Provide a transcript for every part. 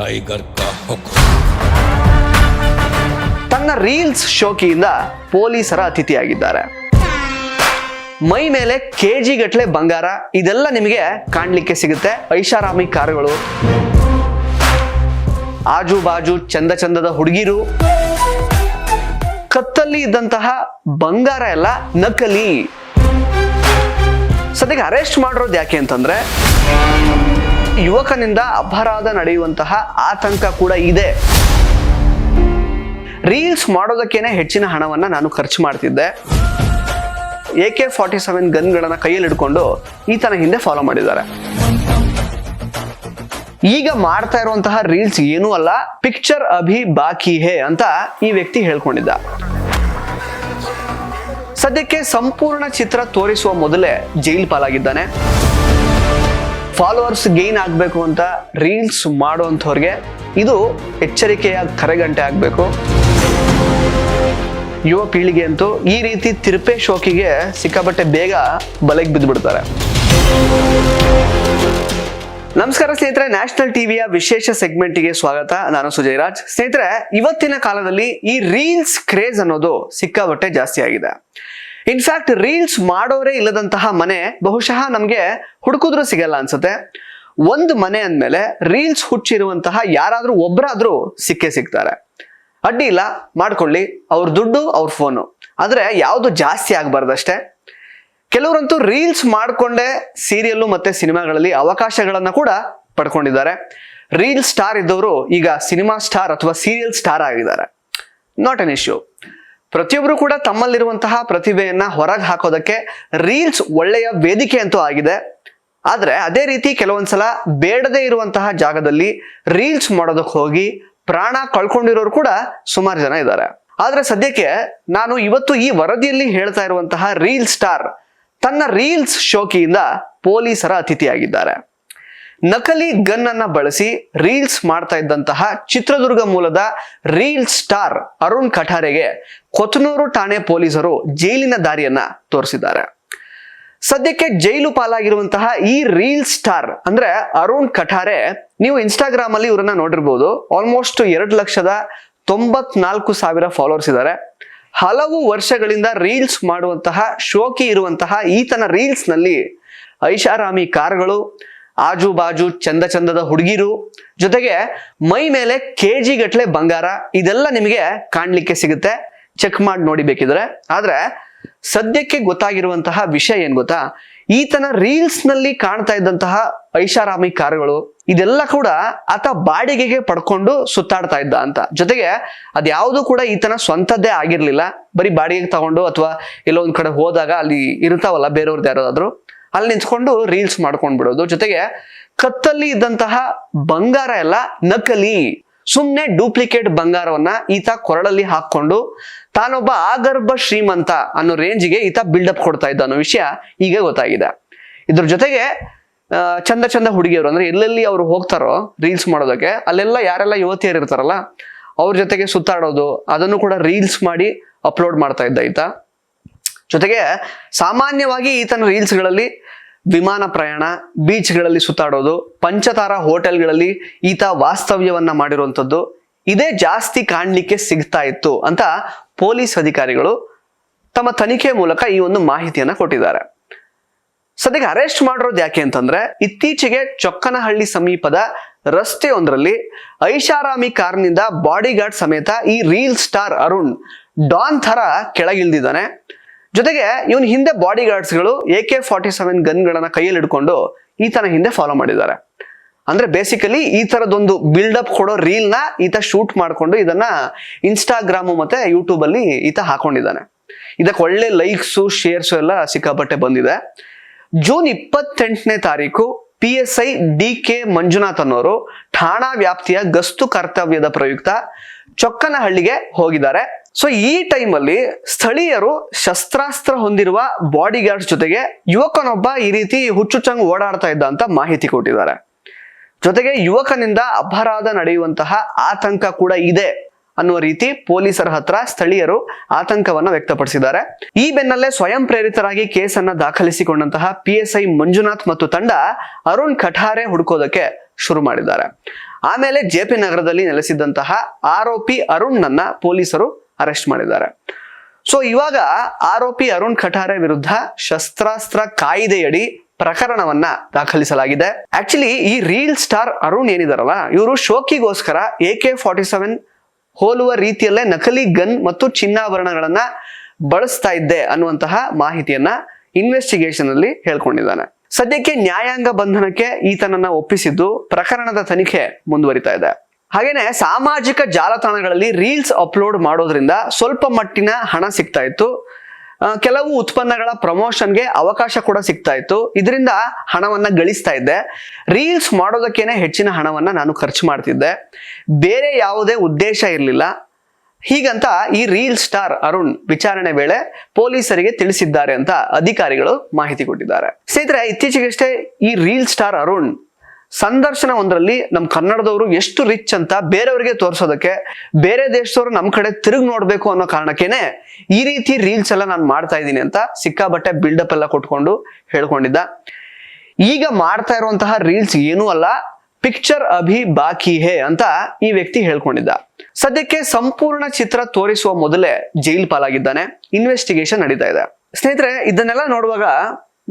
Tiger ಕಾ ಹುಕುಂ. ತನ್ನ reels ಶೋಕಿಯಿಂದ ಪೊಲೀಸರ ಅತಿಥಿಯಾಗಿದ್ದಾರೆ. ಮೈ ಮೇಲೆ ಕೆಜಿ ಗಟ್ಟಲೆ ಬಂಗಾರ ಇದೆಲ್ಲ ನಿಮಗೆ ಕಾಣಲಿಕ್ಕೆ ಸಿಗುತ್ತೆ. ಐಷಾರಾಮಿ ಕಾರುಗಳು, ಆಜು ಬಾಜು ಚಂದ ಚಂದದ ಹುಡುಗಿರು, ಕತ್ತಲ್ಲಿ ಇದ್ದಂತಹ ಬಂಗಾರ ಎಲ್ಲ ನಕಲಿ. ಸದ್ಯಕ್ಕೆ ಅರೆಸ್ಟ್ ಮಾಡಿರೋದು ಯಾಕೆ ಅಂತಂದ್ರೆ ಯುವಕನಿಂದ ಅಪರಾಧ ನಡೆಯುವಂತಹ ಆತಂಕ ಕೂಡ ಇದೆ. ರೀಲ್ಸ್ ಮಾಡೋದಕ್ಕೇನೆ ಹೆಚ್ಚಿನ ಹಣವನ್ನ ನಾನು ಖರ್ಚು ಮಾಡ್ತಿದ್ದೆ. AK-47 ಗನ್ಗಳನ್ನ ಕೈಯಲ್ಲಿ ಹಿಡ್ಕೊಂಡು ಈತನ ಹಿಂದೆ ಫಾಲೋ ಮಾಡಿದ್ದಾರೆ. ಈಗ ಮಾಡ್ತಾ ಇರುವಂತಹ ರೀಲ್ಸ್ ಏನೂ ಅಲ್ಲ, ಪಿಕ್ಚರ್ ಅಭಿ ಬಾಕಿ ಹೇ ಅಂತ ಈ ವ್ಯಕ್ತಿ ಹೇಳ್ಕೊಂಡಿದ್ದ. ಸದ್ಯಕ್ಕೆ ಸಂಪೂರ್ಣ ಚಿತ್ರ ತೋರಿಸುವ ಮೊದಲೇ ಜೈಲ್ ಪಾಲಾಗಿದ್ದಾನೆ. ಫಾಲೋವರ್ಸ್ ಗೇನ್ ಆಗ್ಬೇಕು ಅಂತ ರೀಲ್ಸ್ ಮಾಡುವಂಥವ್ರಿಗೆ ಇದು ಎಚ್ಚರಿಕೆಯ ಕರೆಗಂಟೆ ಆಗ್ಬೇಕು. ಯುವ ಪೀಳಿಗೆ ಅಂತೂ ಈ ರೀತಿ ತಿರುಪೆ ಶೋಕಿಗೆ ಸಿಕ್ಕಾಪಟ್ಟೆ ಬೇಗ ಬಲೆಗೆ ಬಿದ್ದು ಬಿಡ್ತಾರೆ. ನಮಸ್ಕಾರ ಸ್ನೇಹಿತರೆ, ನ್ಯಾಷನಲ್ ಟಿವಿಯ ವಿಶೇಷ ಸೆಗ್ಮೆಂಟ್ಗೆ ಸ್ವಾಗತ. ನಾನು ಸುಜಯ್ ರಾಜ್. ಸ್ನೇಹಿತರೆ, ಇವತ್ತಿನ ಕಾಲದಲ್ಲಿ ಈ ರೀಲ್ಸ್ ಕ್ರೇಜ್ ಅನ್ನೋದು ಸಿಕ್ಕಾಪಟ್ಟೆ ಜಾಸ್ತಿ ಆಗಿದೆ. ಇನ್ಫ್ಯಾಕ್ಟ್ ರೀಲ್ಸ್ ಮಾಡೋರೇ ಇಲ್ಲದಂತಹ ಮನೆ ಬಹುಶಃ ನಮ್ಗೆ ಹುಡುಕಿದ್ರು ಸಿಗಲ್ಲ ಅನ್ಸುತ್ತೆ. ಒಂದು ಮನೆ ಅಂದ್ಮೇಲೆ ರೀಲ್ಸ್ ಹುಚ್ಚಿರುವಂತಹ ಯಾರಾದ್ರೂ ಒಬ್ಬರಾದ್ರೂ ಸಿಕ್ಕೇ ಸಿಗ್ತಾರೆ. ಅಡ್ಡಿ ಇಲ್ಲ, ಮಾಡ್ಕೊಳ್ಳಿ, ಅವ್ರ ದುಡ್ಡು ಅವ್ರ ಫೋನು, ಆದ್ರೆ ಯಾವುದು ಜಾಸ್ತಿ ಆಗ್ಬಾರ್ದಷ್ಟೇ. ಕೆಲವರಂತೂ ರೀಲ್ಸ್ ಮಾಡ್ಕೊಂಡೇ ಸೀರಿಯಲ್ಲು ಮತ್ತೆ ಸಿನಿಮಾಗಳಲ್ಲಿ ಅವಕಾಶಗಳನ್ನ ಕೂಡ ಪಡ್ಕೊಂಡಿದ್ದಾರೆ. ರೀಲ್ ಸ್ಟಾರ್ ಇದ್ದವರು ಈಗ ಸಿನಿಮಾ ಸ್ಟಾರ್ ಅಥವಾ ಸೀರಿಯಲ್ ಸ್ಟಾರ್ ಆಗಿದ್ದಾರೆ. Not an issue. ಪ್ರತಿಯೊಬ್ರು ಕೂಡ ತಮ್ಮಲ್ಲಿರುವಂತಹ ಪ್ರತಿಭೆಯನ್ನ ಹೊರಗೆ ಹಾಕೋದಕ್ಕೆ ರೀಲ್ಸ್ ಒಳ್ಳೆಯ ವೇದಿಕೆ ಅಂತೂ ಆಗಿದೆ. ಆದ್ರೆ ಅದೇ ರೀತಿ ಕೆಲವೊಂದ್ಸಲ ಬೇಡದೇ ಇರುವಂತಹ ಜಾಗದಲ್ಲಿ ರೀಲ್ಸ್ ಮಾಡೋದಕ್ಕೆ ಹೋಗಿ ಪ್ರಾಣ ಕಳ್ಕೊಂಡಿರೋರು ಕೂಡ ಸುಮಾರು ಜನ ಇದ್ದಾರೆ. ಆದ್ರೆ ಸದ್ಯಕ್ಕೆ ನಾನು ಇವತ್ತು ಈ ವರದಿಯಲ್ಲಿ ಹೇಳ್ತಾ ಇರುವಂತಹ ರೀಲ್ ಸ್ಟಾರ್ ತನ್ನ ರೀಲ್ಸ್ ಶೋಕಿಯಿಂದ ಪೊಲೀಸರ ಅತಿಥಿಯಾಗಿದ್ದಾರೆ. ನಕಲಿ ಗನ್ ಅನ್ನ ಬಳಸಿ ರೀಲ್ಸ್ ಮಾಡ್ತಾ ಇದ್ದಂತಹ ಚಿತ್ರದುರ್ಗ ಮೂಲದ ರೀಲ್ ಸ್ಟಾರ್ ಅರುಣ್ ಕಠಾರೆಗೆ ಕೊತ್ತನೂರು ಠಾಣೆ ಪೊಲೀಸರು ಜೈಲಿನ ದಾರಿಯನ್ನ ತೋರಿಸಿದ್ದಾರೆ. ಸದ್ಯಕ್ಕೆ ಜೈಲು ಪಾಲಾಗಿರುವಂತಹ ಈ ರೀಲ್ ಸ್ಟಾರ್ ಅಂದ್ರೆ ಅರುಣ್ ಕಠಾರೆ, ನೀವು ಇನ್ಸ್ಟಾಗ್ರಾಮ್ ಅಲ್ಲಿ ಇವರನ್ನ ನೋಡಿರ್ಬೋದು. ಆಲ್ಮೋಸ್ಟ್ 2,94,000 ಫಾಲೋವರ್ಸ್ ಇದ್ದಾರೆ. ಹಲವು ವರ್ಷಗಳಿಂದ ರೀಲ್ಸ್ ಮಾಡುವಂತಹ ಶೋಕಿ ಇರುವಂತಹ ಈತನ ರೀಲ್ಸ್ ನಲ್ಲಿ ಐಷಾರಾಮಿ ಕಾರುಗಳು, ಆಜು ಬಾಜು ಚಂದ ಚಂದದ ಹುಡುಗಿರು, ಜೊತೆಗೆ ಮೈ ಮೇಲೆ ಕೆಜಿ ಗಟ್ಟಲೆ ಬಂಗಾರ ಇದೆಲ್ಲ ನಿಮಗೆ ಕಾಣ್ಲಿಕ್ಕೆ ಸಿಗುತ್ತೆ. ಚೆಕ್ ಮಾಡಿ ನೋಡಿ ಬೇಕಿದ್ರೆ. ಆದ್ರೆ ಸದ್ಯಕ್ಕೆ ಗೊತ್ತಾಗಿರುವಂತಹ ವಿಷಯ ಏನ್ ಗೊತ್ತಾ, ಈತನ ರೀಲ್ಸ್ ನಲ್ಲಿ ಕಾಣ್ತಾ ಇದ್ದಂತಹ ಐಷಾರಾಮಿ ಕಾರುಗಳು ಇದೆಲ್ಲ ಕೂಡ ಆತ ಬಾಡಿಗೆಗೆ ಪಡ್ಕೊಂಡು ಸುತ್ತಾಡ್ತಾ ಇದ್ದ ಅಂತ. ಜೊತೆಗೆ ಅದ್ಯಾವುದು ಕೂಡ ಈತನ ಸ್ವಂತದ್ದೇ ಆಗಿರ್ಲಿಲ್ಲ. ಬರೀ ಬಾಡಿಗೆಗೆ ತಗೊಂಡು ಅಥವಾ ಎಲ್ಲೋ ಒಂದ್ ಕಡೆ ಹೋದಾಗ ಅಲ್ಲಿ ಇರ್ತಾವಲ್ಲ ಬೇರೆಯವ್ರದ್ದು ಯಾರಾದ್ರೂ, ಅಲ್ಲಿ ನಿಂತ್ಕೊಂಡು ರೀಲ್ಸ್ ಮಾಡ್ಕೊಂಡ್ ಬಿಡೋದು. ಜೊತೆಗೆ ಕತ್ತಲ್ಲಿ ಇದ್ದಂತಹ ಬಂಗಾರ ಎಲ್ಲ ನಕಲಿ, ಸುಮ್ನೆ ಡೂಪ್ಲಿಕೇಟ್ ಬಂಗಾರವನ್ನ ಈತ ಕೊರಳಲ್ಲಿ ಹಾಕೊಂಡು ತಾನೊಬ್ಬ ಆಗರ್ಭ ಶ್ರೀಮಂತ ಅನ್ನೋ ರೇಂಜ್ಗೆ ಈತ ಬಿಲ್ಡಪ್ ಕೊಡ್ತಾ ಇದ್ದ ಅನ್ನೋ ವಿಷಯ ಈಗ ಗೊತ್ತಾಗಿದೆ. ಇದ್ರ ಜೊತೆಗೆ ಚಂದ ಚಂದ ಹುಡುಗಿಯರು ಅಂದ್ರೆ ಎಲ್ಲೆಲ್ಲಿ ಅವ್ರು ಹೋಗ್ತಾರೋ ರೀಲ್ಸ್ ಮಾಡೋದಕ್ಕೆ ಅಲ್ಲೆಲ್ಲ ಯಾರೆಲ್ಲ ಯುವತಿಯರು ಇರ್ತಾರಲ್ಲ ಅವ್ರ ಜೊತೆಗೆ ಸುತ್ತಾಡೋದು, ಅದನ್ನು ಕೂಡ ರೀಲ್ಸ್ ಮಾಡಿ ಅಪ್ಲೋಡ್ ಮಾಡ್ತಾ ಇದ್ದ ಈತ. ಜೊತೆಗೆ ಸಾಮಾನ್ಯವಾಗಿ ಈತನ ರೀಲ್ಸ್ಗಳಲ್ಲಿ ವಿಮಾನ ಪ್ರಯಾಣ, ಬೀಚ್ಗಳಲ್ಲಿ ಸುತ್ತಾಡೋದು, ಪಂಚತಾರಾ ಹೋಟೆಲ್ಗಳಲ್ಲಿ ಈತ ವಾಸ್ತವ್ಯವನ್ನ ಮಾಡಿರುವಂಥದ್ದು ಇದೇ ಜಾಸ್ತಿ ಕಾಣ್ಲಿಕ್ಕೆ ಸಿಗ್ತಾ ಇತ್ತು ಅಂತ ಪೊಲೀಸ್ ಅಧಿಕಾರಿಗಳು ತಮ್ಮ ತನಿಖೆ ಮೂಲಕ ಈ ಒಂದು ಮಾಹಿತಿಯನ್ನ ಕೊಟ್ಟಿದ್ದಾರೆ. ಸದ್ಯಕ್ಕೆ ಅರೆಸ್ಟ್ ಮಾಡಿರೋದು ಯಾಕೆ ಅಂತಂದ್ರೆ ಇತ್ತೀಚೆಗೆ ಚೊಕ್ಕನಹಳ್ಳಿ ಸಮೀಪದ ರಸ್ತೆಯೊಂದರಲ್ಲಿ ಐಷಾರಾಮಿ ಕಾರ್ನಿಂದ ಬಾಡಿಗಾರ್ಡ್ ಸಮೇತ ಈ ರೀಲ್ ಸ್ಟಾರ್ ಅರುಣ್ ಡಾನ್ ತರ ಕೆಳಗಿಳಿದಿದ್ದಾನೆ. ಜೊತೆಗೆ ಇವನ್ ಹಿಂದೆ ಬಾಡಿಗಾರ್ಡ್ಸ್ಗಳು AK-47 ಗನ್ಗಳನ್ನ ಕೈಯಲ್ಲಿ ಹಿಡ್ಕೊಂಡು ಈತನ ಹಿಂದೆ ಫಾಲೋ ಮಾಡಿದ್ದಾರೆ. ಅಂದ್ರೆ ಬೇಸಿಕಲಿ ಈ ತರದೊಂದು ಬಿಲ್ಡಪ್ ಕೊಡೋ ರೀಲ್ ನ ಈತ ಶೂಟ್ ಮಾಡ್ಕೊಂಡು ಇದನ್ನ ಇನ್ಸ್ಟಾಗ್ರಾಮ್ ಮತ್ತೆ ಯೂಟ್ಯೂಬ್ ಅಲ್ಲಿ ಈತ ಹಾಕೊಂಡಿದ್ದಾನೆ. ಇದಕ್ಕೆ ಒಳ್ಳೆ ಲೈಕ್ಸು ಶೇರ್ಸು ಎಲ್ಲ ಸಿಕ್ಕಾಪಟ್ಟೆ ಬಂದಿದೆ. ಜೂನ್ 28ನೇ ತಾರೀಕು PSI DK ಮಂಜುನಾಥ್ ಅನ್ನೋರು ಠಾಣಾ ವ್ಯಾಪ್ತಿಯ ಗಸ್ತು ಕರ್ತವ್ಯದ ಪ್ರಯುಕ್ತ ಚೊಕ್ಕನಹಳ್ಳಿಗೆ ಹೋಗಿದ್ದಾರೆ. ಸೊ ಈ ಟೈಮಲ್ಲಿ ಸ್ಥಳೀಯರು ಶಸ್ತ್ರಾಸ್ತ್ರ ಹೊಂದಿರುವ ಬಾಡಿಗಾರ್ಡ್ಸ್ ಜೊತೆಗೆ ಯುವಕನೊಬ್ಬ ಈ ರೀತಿ ಹುಚ್ಚುಚ್ಚಂಗ್ ಓಡಾಡ್ತಾ ಇದ್ದ ಅಂತ ಮಾಹಿತಿ ಕೊಟ್ಟಿದ್ದಾರೆ. ಜೊತೆಗೆ ಯುವಕನಿಂದ ಅಪರಾಧ ನಡೆಯುವಂತಹ ಆತಂಕ ಕೂಡ ಇದೆ ಅನ್ನುವ ರೀತಿ ಪೊಲೀಸರ ಹತ್ರ ಸ್ಥಳೀಯರು ಆತಂಕವನ್ನ ವ್ಯಕ್ತಪಡಿಸಿದ್ದಾರೆ. ಈ ಬೆನ್ನಲ್ಲೇ ಸ್ವಯಂ ಪ್ರೇರಿತರಾಗಿ ಕೇಸನ್ನ ದಾಖಲಿಸಿಕೊಂಡಂತಹ PSI ಮಂಜುನಾಥ್ ಮತ್ತು ತಂಡ ಅರುಣ್ ಕಠಾರೆ ಹುಡುಕೋದಕ್ಕೆ ಶುರು ಮಾಡಿದ್ದಾರೆ. ಆಮೇಲೆ JP ನಗರದಲ್ಲಿ ನೆಲೆಸಿದ್ದಂತಹ ಆರೋಪಿ ಅರುಣ್ನನ್ನ ಪೊಲೀಸರು ಅರೆಸ್ಟ್ ಮಾಡಿದ್ದಾರೆ. ಸೊ ಇವಾಗ ಆರೋಪಿ ಅರುಣ್ ಖಟಾರೆ ವಿರುದ್ಧ ಶಸ್ತ್ರಾಸ್ತ್ರ ಕಾಯ್ದೆಯಡಿ ಪ್ರಕರಣವನ್ನ ದಾಖಲಿಸಲಾಗಿದೆ. ಆಕ್ಚುಲಿ ಈ ರೀಲ್ ಸ್ಟಾರ್ ಅರುಣ್ ಏನಿದಾರಲ್ಲ, ಇವರು ಶೋಕಿಗೋಸ್ಕರ AK-47 ಹೋಲುವ ರೀತಿಯಲ್ಲೇ ನಕಲಿ ಗನ್ ಮತ್ತು ಚಿನ್ನಾಭರಣಗಳನ್ನ ಬಳಸ್ತಾ ಇದ್ದೆ ಅನ್ನುವಂತಹ ಮಾಹಿತಿಯನ್ನ ಇನ್ವೆಸ್ಟಿಗೇಷನ್ ಅಲ್ಲಿ ಹೇಳ್ಕೊಂಡಿದ್ದಾನೆ. ಸದ್ಯಕ್ಕೆ ನ್ಯಾಯಾಂಗ ಬಂಧನಕ್ಕೆ ಈತನನ್ನ ಒಪ್ಪಿಸಿದ್ದು ಪ್ರಕರಣದ ತನಿಖೆ ಮುಂದುವರಿತಾ ಇದೆ. ಹಾಗೇನೆ ಸಾಮಾಜಿಕ ಜಾಲತಾಣಗಳಲ್ಲಿ ರೀಲ್ಸ್ ಅಪ್ಲೋಡ್ ಮಾಡೋದ್ರಿಂದ ಸ್ವಲ್ಪ ಮಟ್ಟಿನ ಹಣ ಸಿಗ್ತಾ ಇತ್ತು. ಕೆಲವು ಉತ್ಪನ್ನಗಳ ಪ್ರಮೋಷನ್ಗೆ ಅವಕಾಶ ಕೂಡ ಸಿಗ್ತಾ ಇತ್ತು. ಇದರಿಂದ ಹಣವನ್ನ ಗಳಿಸ್ತಾ ಇದ್ದೆ. ರೀಲ್ಸ್ ಮಾಡೋದಕ್ಕೇನೆ ಹೆಚ್ಚಿನ ಹಣವನ್ನ ನಾನು ಖರ್ಚು ಮಾಡ್ತಿದ್ದೆ. ಬೇರೆ ಯಾವುದೇ ಉದ್ದೇಶ ಇರಲಿಲ್ಲ. ಹೀಗಂತ ಈ ರೀಲ್ ಸ್ಟಾರ್ ಅರುಣ್ ವಿಚಾರಣೆ ವೇಳೆ ಪೊಲೀಸರಿಗೆ ತಿಳಿಸಿದ್ದಾರೆ ಅಂತ ಅಧಿಕಾರಿಗಳು ಮಾಹಿತಿ ಕೊಟ್ಟಿದ್ದಾರೆ. ಸ್ನೇಹಿತರೆ, ಇತ್ತೀಚೆಗಷ್ಟೇ ಈ ರೀಲ್ ಸ್ಟಾರ್ ಅರುಣ್ ಸಂದರ್ಶನ ಒಂದರಲ್ಲಿ ನಮ್ಮ ಕನ್ನಡದವರು ಎಷ್ಟು ರಿಚ್ ಅಂತ ಬೇರೆಯವರಿಗೆ ತೋರಿಸೋದಕ್ಕೆ, ಬೇರೆ ದೇಶದವರು ನಮ್ಮ ಕಡೆ ತಿರುಗಿ ನೋಡ್ಬೇಕು ಅನ್ನೋ ಕಾರಣಕ್ಕೇನೆ ಈ ರೀತಿ ರೀಲ್ಸ್ ಎಲ್ಲ ನಾನು ಮಾಡ್ತಾ ಇದ್ದೀನಿ ಅಂತ ಸಿಕ್ಕಾಬಟ್ಟೆ ಬಿಲ್ಡಪ್ ಎಲ್ಲ ಕೊಟ್ಕೊಂಡು ಹೇಳ್ಕೊಂಡಿದ್ದ. ಈಗ ಮಾಡ್ತಾ ಇರುವಂತಹ ರೀಲ್ಸ್ ಏನೂ ಅಲ್ಲ, ಪಿಕ್ಚರ್ ಅಭಿ ಬಾಕಿ ಹೇ ಅಂತ ಈ ವ್ಯಕ್ತಿ ಹೇಳ್ಕೊಂಡಿದ್ದ. ಸದ್ಯಕ್ಕೆ ಸಂಪೂರ್ಣ ಚಿತ್ರ ತೋರಿಸುವ ಮೊದಲೇ ಜೈಲ್ ಪಾಲಾಗಿದ್ದಾನೆ. ಇನ್ವೆಸ್ಟಿಗೇಷನ್ ನಡೀತಾ ಇದೆ. ಸ್ನೇಹಿತರೆ, ಇದನ್ನೆಲ್ಲ ನೋಡುವಾಗ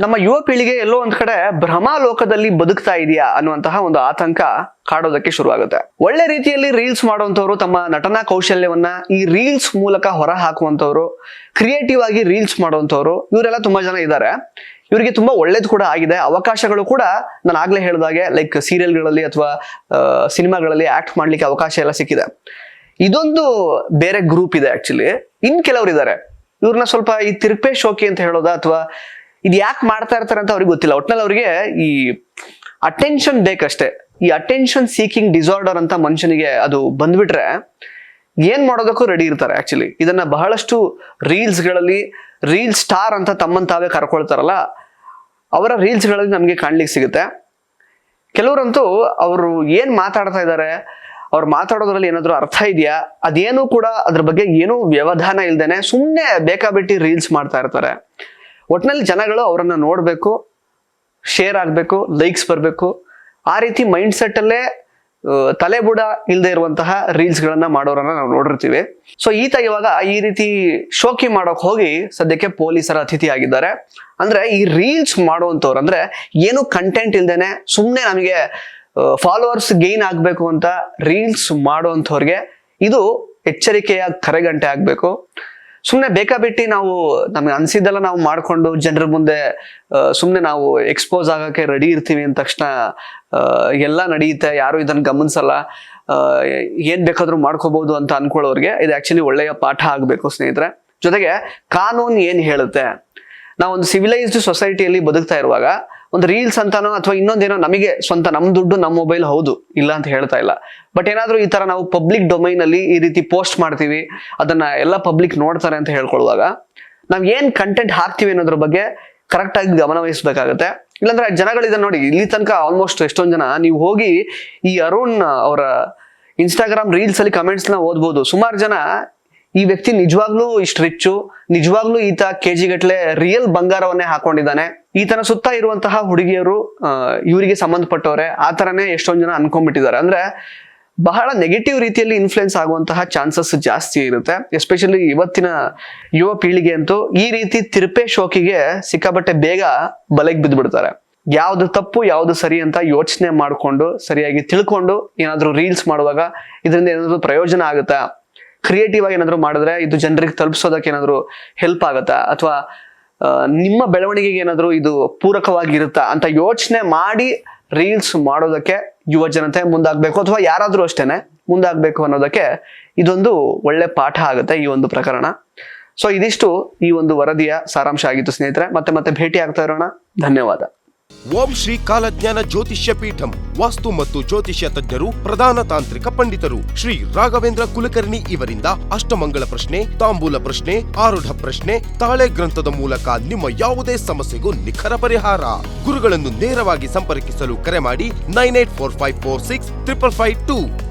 ನಮ್ಮ ಯುವ ಪೀಳಿಗೆ ಎಲ್ಲೋ ಒಂದ್ ಕಡೆ ಭ್ರಮಾಲೋಕದಲ್ಲಿ ಬದುಕ್ತಾ ಇದೆಯಾ ಅನ್ನುವಂತಹ ಒಂದು ಆತಂಕ ಕಾಡೋದಕ್ಕೆ ಶುರುವಾಗುತ್ತೆ. ಒಳ್ಳೆ ರೀತಿಯಲ್ಲಿ ರೀಲ್ಸ್ ಮಾಡುವಂತವ್ರು, ತಮ್ಮ ನಟನಾ ಕೌಶಲ್ಯವನ್ನ ಈ ರೀಲ್ಸ್ ಮೂಲಕ ಹೊರ ಹಾಕುವಂತವ್ರು, ಕ್ರಿಯೇಟಿವ್ ಆಗಿ ರೀಲ್ಸ್ ಮಾಡುವಂತವ್ರು, ಇವರೆಲ್ಲ ತುಂಬಾ ಜನ ಇದ್ದಾರೆ. ಇವರಿಗೆ ತುಂಬಾ ಒಳ್ಳೇದು ಕೂಡ ಆಗಿದೆ. ಅವಕಾಶಗಳು ಕೂಡ ನಾನು ಆಗ್ಲೇ ಹೇಳಿದಾಗೆ ಲೈಕ್ ಸೀರಿಯಲ್ಗಳಲ್ಲಿ ಅಥವಾ ಸಿನಿಮಾಗಳಲ್ಲಿ ಆಕ್ಟ್ ಮಾಡ್ಲಿಕ್ಕೆ ಅವಕಾಶ ಎಲ್ಲ ಸಿಕ್ಕಿದೆ. ಇದೊಂದು ಬೇರೆ ಗ್ರೂಪ್ ಇದೆ. ಆಕ್ಚುಲಿ ಇನ್ ಕೆಲವ್ರು ಇದ್ದಾರೆ, ಇವ್ರನ್ನ ಸ್ವಲ್ಪ ಈ ತಿರುಪೆ ಶೋಕಿ ಅಂತ ಹೇಳೋದಾ ಅಥವಾ ಇದು ಯಾಕೆ ಮಾಡ್ತಾ ಇರ್ತಾರೆ ಅಂತ ಅವ್ರಿಗೆ ಗೊತ್ತಿಲ್ಲ. ಒಟ್ನಲ್ಲಿ ಅವ್ರಿಗೆ ಈ ಅಟೆನ್ಷನ್ ಬೇಕಷ್ಟೇ. ಈ ಅಟೆನ್ಷನ್ ಸೀಕಿಂಗ್ ಡಿಸಾರ್ಡರ್ ಅಂತ ಮನುಷ್ಯನಿಗೆ ಅದು ಬಂದ್ಬಿಟ್ರೆ ಏನ್ ಮಾಡೋದಕ್ಕೂ ರೆಡಿ ಇರ್ತಾರೆ. ಆಕ್ಚುಲಿ ಇದನ್ನ ಬಹಳಷ್ಟು ರೀಲ್ಸ್ ಗಳಲ್ಲಿ ರೀಲ್ ಸ್ಟಾರ್ ಅಂತ ತಮ್ಮನ್ ತಾವೇ ಕರ್ಕೊಳ್ತಾರಲ್ಲ, ಅವರ ರೀಲ್ಸ್ ಗಳಲ್ಲಿ ನಮ್ಗೆ ಕಾಣ್ಲಿಕ್ಕೆ ಸಿಗುತ್ತೆ. ಕೆಲವರಂತೂ ಅವರು ಏನ್ ಮಾತಾಡ್ತಾ ಇದ್ದಾರೆ, ಅವ್ರು ಮಾತಾಡೋದ್ರಲ್ಲಿ ಏನಾದ್ರು ಅರ್ಥ ಇದೆಯಾ, ಅದೇನು ಕೂಡ ಅದ್ರ ಬಗ್ಗೆ ಏನೂ ವ್ಯವಧಾನ ಇಲ್ದೇನೆ ಸುಮ್ಮನೆ ಬೇಕಾಬಿಟ್ಟಿ ರೀಲ್ಸ್ ಮಾಡ್ತಾ ಇರ್ತಾರೆ. ಒಟ್ನಲ್ಲಿ ಜನಗಳು ಅವರನ್ನ ನೋಡ್ಬೇಕು, ಶೇರ್ ಆಗ್ಬೇಕು, ಲೈಕ್ಸ್ ಬರ್ಬೇಕು, ಆ ರೀತಿ ಮೈಂಡ್ ಸೆಟ್ ಅಲ್ಲೇ ತಲೆಬುಡ ಇಲ್ಲದೆ ಇರುವಂತಹ ರೀಲ್ಸ್ ಗಳನ್ನ ಮಾಡೋರನ್ನ ನಾವು ನೋಡಿರ್ತೀವಿ. ಸೊ ಈತ ಇವಾಗ ಈ ರೀತಿ ಶೋಕಿ ಮಾಡೋಕ್ ಹೋಗಿ ಸದ್ಯಕ್ಕೆ ಪೊಲೀಸರ ಅತಿಥಿ ಆಗಿದ್ದಾರೆ. ಅಂದ್ರೆ ಈ ರೀಲ್ಸ್ ಮಾಡುವಂತವ್ರು, ಅಂದ್ರೆ ಏನು ಕಂಟೆಂಟ್ ಇಲ್ದೇನೆ ಸುಮ್ನೆ ನಮಗೆ ಫಾಲೋವರ್ಸ್ ಗೇನ್ ಆಗ್ಬೇಕು ಅಂತ ರೀಲ್ಸ್ ಮಾಡುವಂತವ್ರಿಗೆ ಇದು ಎಚ್ಚರಿಕೆಯ ಕರೆಗಂಟೆ ಆಗ್ಬೇಕು. ಸುಮ್ನೆ ಬೇಕಾಬಿಟ್ಟಿ ನಾವು ನಮ್ಗೆ ಅನ್ಸಿದ್ದೆಲ್ಲ ನಾವು ಮಾಡ್ಕೊಂಡು ಜನರ ಮುಂದೆ ಸುಮ್ನೆ ನಾವು ಎಕ್ಸ್ಪೋಸ್ ಆಗಕ್ಕೆ ರೆಡಿ ಇರ್ತೀವಿ ಅಂದ ತಕ್ಷಣ ಎಲ್ಲ ನಡೆಯುತ್ತೆ, ಯಾರು ಇದನ್ನ ಗಮನಿಸಲ್ಲ, ಏನ್ ಬೇಕಾದ್ರೂ ಮಾಡ್ಕೋಬಹುದು ಅಂತ ಅನ್ಕೊಳ್ಳೋರ್ಗೆ ಇದು ಆಕ್ಚುಲಿ ಒಳ್ಳೆಯ ಪಾಠ ಆಗ್ಬೇಕು ಸ್ನೇಹಿತರೆ. ಜೊತೆಗೆ ಕಾನೂನು ಏನ್ ಹೇಳುತ್ತೆ, ನಾವೊಂದು ಸಿವಿಲೈಸ್ಡ್ ಸೊಸೈಟಿಯಲ್ಲಿ ಬದುಕ್ತಾ ಇರುವಾಗ ಒಂದು ರೀಲ್ಸ್ ಅಂತಾನೋ ಅಥವಾ ಇನ್ನೊಂದೇನೋ ನಮಗೆ ಸ್ವಂತ ನಮ್ ದುಡ್ಡು ನಮ್ಮ ಮೊಬೈಲ್, ಹೌದು ಇಲ್ಲ ಅಂತ ಹೇಳ್ತಾ ಇಲ್ಲ, ಬಟ್ ಏನಾದ್ರೂ ಈ ತರ ನಾವು ಪಬ್ಲಿಕ್ ಡೊಮೈನ್ ಅಲ್ಲಿ ಈ ರೀತಿ ಪೋಸ್ಟ್ ಮಾಡ್ತೀವಿ, ಅದನ್ನ ಎಲ್ಲ ಪಬ್ಲಿಕ್ ನೋಡ್ತಾರೆ ಅಂತ ಹೇಳ್ಕೊಳ್ಳುವಾಗ ನಾವ್ ಏನ್ ಕಂಟೆಂಟ್ ಹಾಕ್ತಿವಿ ಅನ್ನೋದ್ರ ಬಗ್ಗೆ ಕರೆಕ್ಟ್ ಆಗಿ ಗಮನ ವಹಿಸ್ಬೇಕಾಗತ್ತೆ. ಇಲ್ಲಾಂದ್ರೆ ಜನಗಳು ಇದನ್ನ ನೋಡಿ, ಇಲ್ಲಿ ತನಕ ಆಲ್ಮೋಸ್ಟ್ ಎಷ್ಟೊಂದ್ ಜನ ನೀವು ಹೋಗಿ ಈ ಅರುಣ್ ಅವರ ಇನ್ಸ್ಟಾಗ್ರಾಮ್ ರೀಲ್ಸ್ ಅಲ್ಲಿ ಕಮೆಂಟ್ಸ್ ನ ಓದ್ಬೋದು. ಸುಮಾರು ಜನ ಈ ವ್ಯಕ್ತಿ ನಿಜವಾಗ್ಲೂ ಇಷ್ಟು ರಿಚ್ಚು, ನಿಜವಾಗ್ಲೂ ಈತ ಕೆಜಿ ಗಟ್ಲೆ ರಿಯಲ್ ಬಂಗಾರವನ್ನೇ ಹಾಕೊಂಡಿದ್ದಾನೆ, ಈತನ ಸುತ್ತ ಇರುವಂತಹ ಹುಡುಗಿಯರು ಇವರಿಗೆ ಸಂಬಂಧಪಟ್ಟವ್ರೆ, ಆ ತರನೇ ಎಷ್ಟೊಂದ್ ಜನ ಅನ್ಕೊಂಡ್ಬಿಟ್ಟಿದ್ದಾರೆ. ಅಂದ್ರೆ ಬಹಳ ನೆಗೆಟಿವ್ ರೀತಿಯಲ್ಲಿ ಇನ್ಫ್ಲುಯೆನ್ಸ್ ಆಗುವಂತಹ ಚಾನ್ಸಸ್ ಜಾಸ್ತಿ ಇರುತ್ತೆ. ಎಸ್ಪೆಷಲಿ ಇವತ್ತಿನ ಯುವ ಪೀಳಿಗೆ ಅಂತೂ ಈ ರೀತಿ ತಿರುಪೆ ಶೋಕಿಗೆ ಸಿಕ್ಕಾಬಟ್ಟೆ ಬೇಗ ಬಲೆಗೆ ಬಿದ್ದ್ಬಿಡ್ತಾರೆ. ಯಾವ್ದು ತಪ್ಪು ಯಾವ್ದು ಸರಿ ಅಂತ ಯೋಚನೆ ಮಾಡ್ಕೊಂಡು ಸರಿಯಾಗಿ ತಿಳ್ಕೊಂಡು ಏನಾದ್ರು ರೀಲ್ಸ್ ಮಾಡುವಾಗ ಇದರಿಂದ ಏನಾದ್ರು ಪ್ರಯೋಜನ ಆಗುತ್ತಾ, ಕ್ರಿಯೇಟಿವ್ ಆಗಿ ಏನಾದ್ರು ಮಾಡಿದ್ರೆ ಇದು ಜನರಿಗೆ ತಲುಪಿಸೋದಕ್ಕೆ ಏನಾದ್ರು ಹೆಲ್ಪ್ ಆಗುತ್ತಾ, ಅಥವಾ ನಿಮ್ಮ ಬೆಳವಣಿಗೆಗೆ ಏನಾದ್ರು ಇದು ಪೂರಕವಾಗಿರುತ್ತಾ ಅಂತ ಯೋಚನೆ ಮಾಡಿ ರೀಲ್ಸ್ ಮಾಡೋದಕ್ಕೆ ಯುವ ಜನತೆ ಮುಂದಾಗಬೇಕು, ಅಥವಾ ಯಾರಾದ್ರೂ ಅಷ್ಟೇನೆ ಮುಂದಾಗಬೇಕು ಅನ್ನೋದಕ್ಕೆ ಇದೊಂದು ಒಳ್ಳೆ ಪಾಠ ಆಗುತ್ತೆ ಈ ಒಂದು ಪ್ರಕರಣ. ಸೊ ಇದಿಷ್ಟು ಈ ಒಂದು ವರದಿಯ ಸಾರಾಂಶ ಆಗಿತ್ತು ಸ್ನೇಹಿತರೆ. ಮತ್ತೆ ಭೇಟಿ ಆಗ್ತಾ ಇರೋಣ. ಧನ್ಯವಾದ. ಓಂ ಶ್ರೀ ಕಾಲಜ್ಞಾನ ಜ್ಯೋತಿಷ್ಯ ಪೀಠಂ ವಾಸ್ತು ಮತ್ತು ಜ್ಯೋತಿಷ್ಯ ತಜ್ಞರು, ಪ್ರಧಾನ ತಾಂತ್ರಿಕ ಪಂಡಿತರು ಶ್ರೀ ರಾಘವೇಂದ್ರ ಕುಲಕರ್ಣಿ ಇವರಿಂದ ಅಷ್ಟಮಂಗಳ ಪ್ರಶ್ನೆ, ತಾಂಬೂಲ ಪ್ರಶ್ನೆ, ಆರೂಢ ಪ್ರಶ್ನೆ, ತಾಳೆ ಗ್ರಂಥದ ಮೂಲಕ ನಿಮ್ಮ ಯಾವುದೇ ಸಮಸ್ಯೆಗೂ ನಿಖರ ಪರಿಹಾರ. ಗುರುಗಳನ್ನು ನೇರವಾಗಿ ಸಂಪರ್ಕಿಸಲು ಕರೆ ಮಾಡಿ 9845465552.